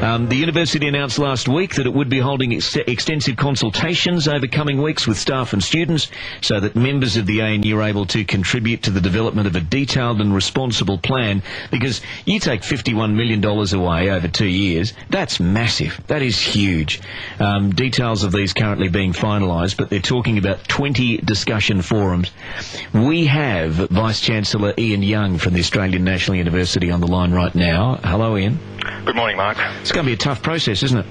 The university announced last week that it would be holding extensive consultations over coming weeks with staff and students so that members of the ANU are able to contribute to the development of a detailed and responsible plan, because you take $51 million away over 2 years, that's massive. That is huge. Details of these currently being finalised, but they're talking about 20 discussion forums. We have Vice-Chancellor Ian Young from the Australian National University on the line right now. Hello, Ian. Good morning, Mark. It's going to be a tough process, isn't it?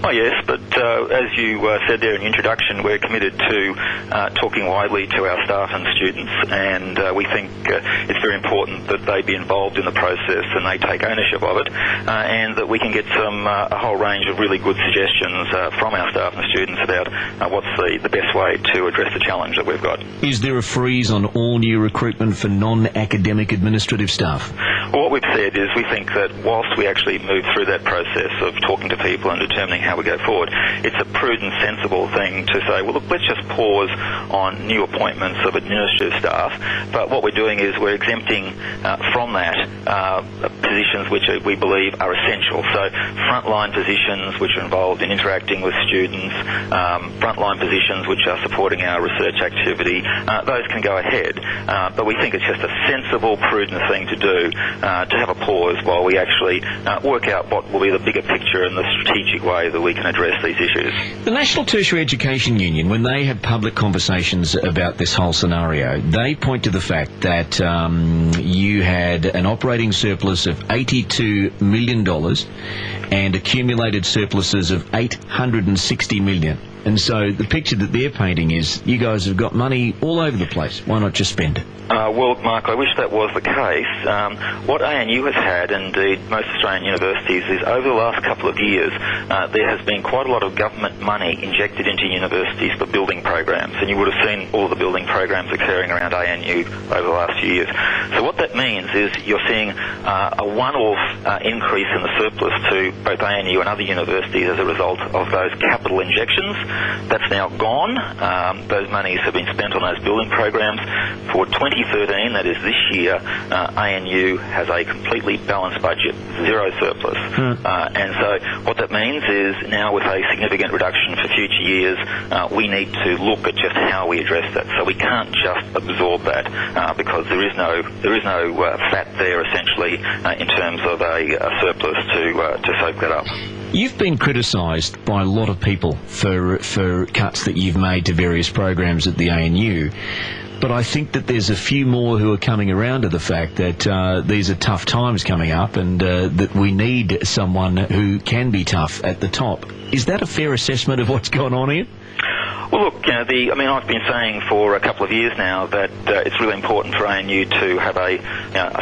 Oh, yes, but as you said there in the introduction, we're committed to talking widely to our staff and students, and we think it's very important that they be involved in the process and they take ownership of it, and that we can get a whole range of really good suggestions from our staff and students about what's the best way to address the challenge that we've got. Is there a freeze on all new recruitment for non-academic administrative staff? Well, what we've said is we think that whilst we actually move through that process of talking to people and determining how we go forward, it's a prudent, sensible thing to say, well, look, let's just pause on new appointments of administrative staff. But what we're doing is we're exempting from that positions which we believe are essential. So frontline positions which are involved in interacting with students, frontline positions which are supporting our research activity, those can go ahead. But we think it's just a sensible, prudent thing to do, to have a pause while we actually work out what will be the bigger picture and the strategic way that we can address these issues. The National Tertiary Education Union, when they have public conversations about this whole scenario, they point to the fact that you had an operating surplus of $82 million and accumulated surpluses of $860 million. And so the picture that they're painting is you guys have got money all over the place. Why not just spend it? Well, Mark, I wish that was the case. What ANU has had, and indeed most Australian universities, is over the last couple of years there has been quite a lot of government money injected into universities for building programs, and you would have seen all the building programs occurring around ANU over the last few years. So what that means is you're seeing a one-off increase in the surplus to both ANU and other universities as a result of those capital injections. That's now gone. Those monies have been spent on those building programs. For 2013, that is this year, ANU has a completely balanced budget, zero surplus. And so what that means is now with a significant reduction for future years, we need to look at just how we address that. So we can't just absorb that because there is no fat there essentially in terms of a surplus to soak that up. You've been criticised by a lot of people for cuts that you've made to various programs at the ANU, but I think that there's a few more who are coming around to the fact that these are tough times coming up and that we need someone who can be tough at the top. Is that a fair assessment of what's going on here? Well, look, I've been saying for a couple of years now that it's really important for ANU to have a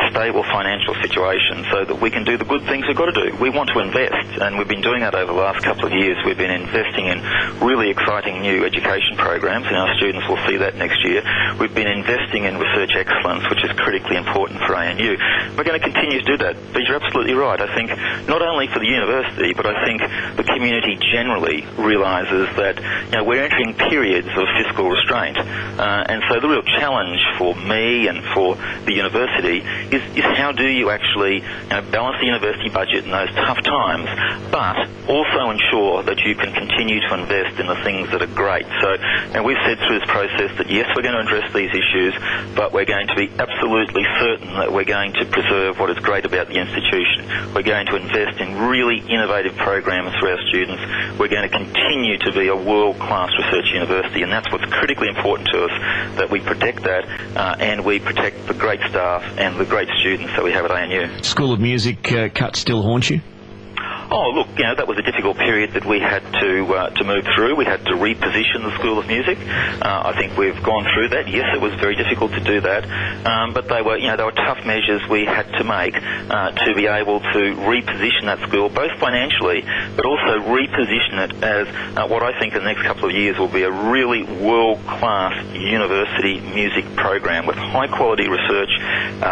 stable financial situation so that we can do the good things we've got to do. We want to invest, and we've been doing that over the last couple of years. We've been investing in really exciting new education programs, and our students will see that next year. We've been investing in research excellence, which is critically important for ANU. We're going to continue to do that, but you're absolutely right. I think not only for the university, but I think the community generally realises that we're entering periods of fiscal restraint, and so the real challenge for me and for the university is how do you actually balance the university budget in those tough times, but also ensure that you can continue to invest in the things that are great. So we've said through this process that yes, we're going to address these issues, but we're going to be absolutely certain that we're going to preserve what is great about the institution. We're going to invest in really innovative programs for our students. We're going to continue to be a world-class research university, and that's what's critically important to us, that we protect that and we protect the great staff and the great students that we have at ANU. School of Music cuts still haunt you? Oh, look, that was a difficult period that we had to move through. We had to reposition the School of Music. I think we've gone through that. Yes, it was very difficult to do that, but they were tough measures we had to make to be able to reposition that school, both financially, but also reposition it as what I think in the next couple of years will be a really world-class university music program with high-quality research,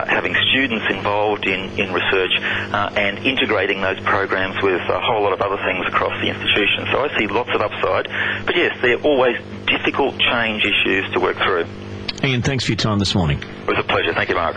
having students involved in research, and integrating those programs with a whole lot of other things across the institution. So I see lots of upside. But yes, they're always difficult change issues to work through. Ian, thanks for your time this morning. It was a pleasure. Thank you, Mark.